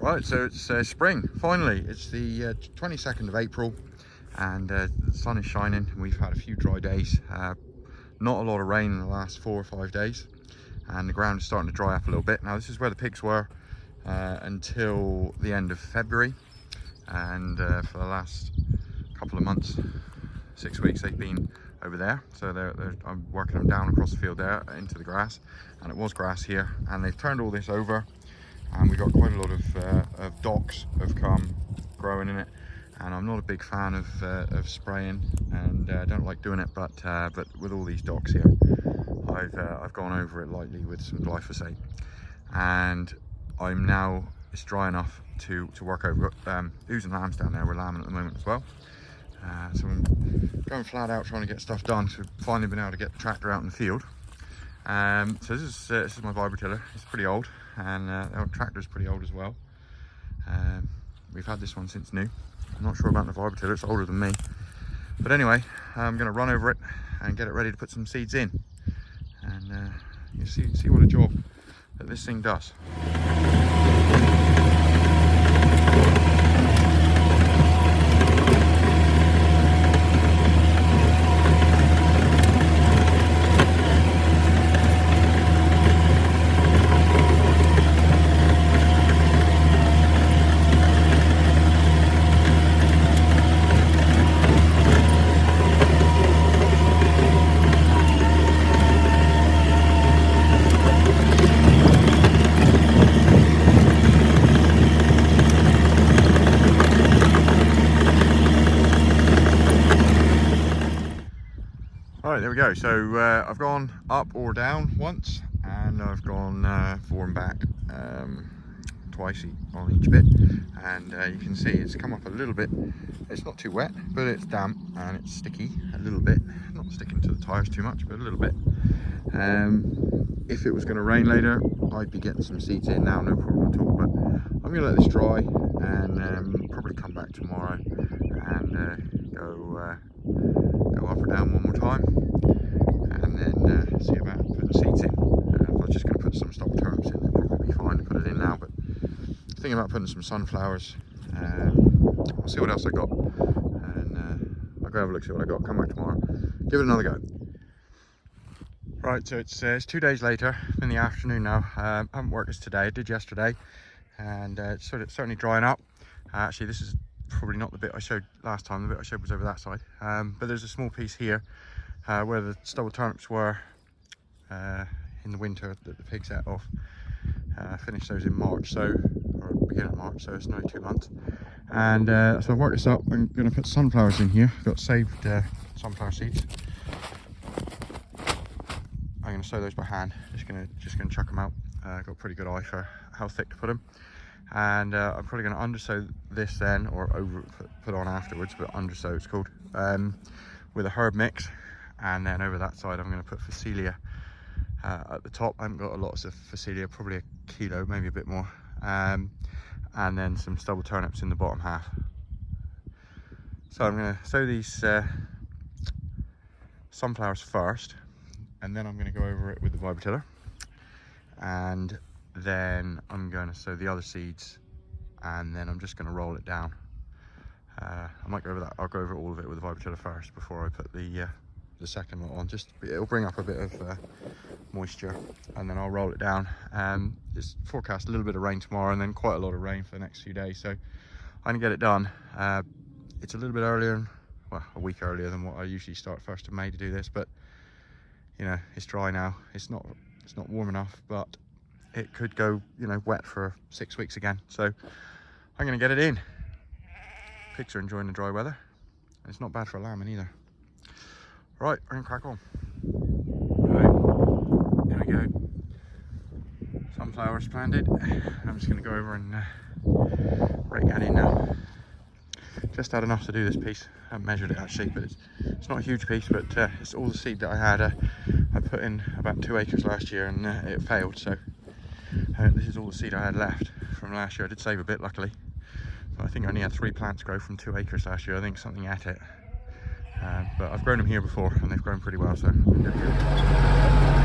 Right, so it's spring, finally. It's the 22nd of April and the sun is shining. We've had a few dry days, not a lot of rain in the last 4 or 5 days, and the ground is starting to dry up a little bit. Now this is where the pigs were until the end of February, and for the last couple of months, 6 weeks, they've been over there. So I'm working them down across the field there into the grass, and it was grass here, and they've turned all this over. And we've got quite a lot of docks have come growing in it, and I'm not a big fan of spraying, and don't like doing it, but with all these docks here, I've gone over it lightly with some glyphosate, and it's dry enough to work over. Ewes and lambs down there, we're lambing at the moment as well, so I'm going flat out trying to get stuff done. So finally been able to get the tractor out in the field. So this is my vibratiller. It's pretty old, and the tractor's pretty old as well. We've had this one since new. I'm not sure about the vibratiller, it's older than me. But anyway, I'm going to run over it and get it ready to put some seeds in. And you see what a job that this thing does. Alright, there we go. So I've gone up or down once, and I've gone forward and back twice on each bit, and you can see it's come up a little bit. It's not too wet, but it's damp and it's sticky a little bit. Not sticking to the tyres too much, but a little bit. If it was going to rain later, I'd be getting some seeds in now, no problem at all. But I'm going to let this dry and probably come back tomorrow and go up or down one more time, and then see about putting seeds in. I was just going to put some stubble turnips in. It'd probably be fine to put it in now, but thinking about putting some sunflowers. I'll see what else I got, and I'll go have a look, see what I got, come back tomorrow, give it another go. Right, so it's 2 days later, in the afternoon now. I haven't worked this today, I did yesterday, and it's certainly drying up. Actually, this is probably not the bit I showed last time. The bit I showed was over that side, but there's a small piece here where the stubble turnips were in the winter that the pigs ate off. Finished those in March, or beginning of March, so it's nearly 2 months. And so I've worked this up. I'm going to put sunflowers in here. I've got saved sunflower seeds. I'm going to sow those by hand. Just going to chuck them out. I've got a pretty good eye for how thick to put them. And I'm probably going to undersow this then, or put on afterwards, but undersow it's called, with a herb mix. And then over that side I'm going to put phacilia at the top. I haven't got a lot of phacilia, probably a kilo, maybe a bit more, and then some stubble turnips in the bottom half. So I'm going to sow these sunflowers first, and then I'm going to go over it with the vibratiller, and then I'm going to sow the other seeds, and then I'm just going to roll it down. I might go over that. I'll go over all of it with the vibratiller first before I put the second lot on. Just it'll bring up a bit of moisture, and then I'll roll it down. It's forecast a little bit of rain tomorrow, and then quite a lot of rain for the next few days, so I'm gonna get it done. It's a little bit earlier, well, a week earlier than what I usually start 1st of May to do this, but you know, it's dry now. It's not warm enough, but it could go, you know, wet for 6 weeks again. So I'm gonna get it in. Pigs are enjoying the dry weather. It's not bad for a lambing either. Right, we're gonna crack on. Right, there we go. Sunflowers planted. I'm just gonna go over and break that in now. Just had enough to do this piece. I haven't measured it actually, but it's not a huge piece, but it's all the seed that I had. I put in about 2 acres last year, and it failed, so this is all the seed I had left from last year. I did save a bit, luckily, but I think I only had 3 plants grow from 2 acres last year. I think something ate it. But I've grown them here before, and they've grown pretty well, so I'm gonna do it.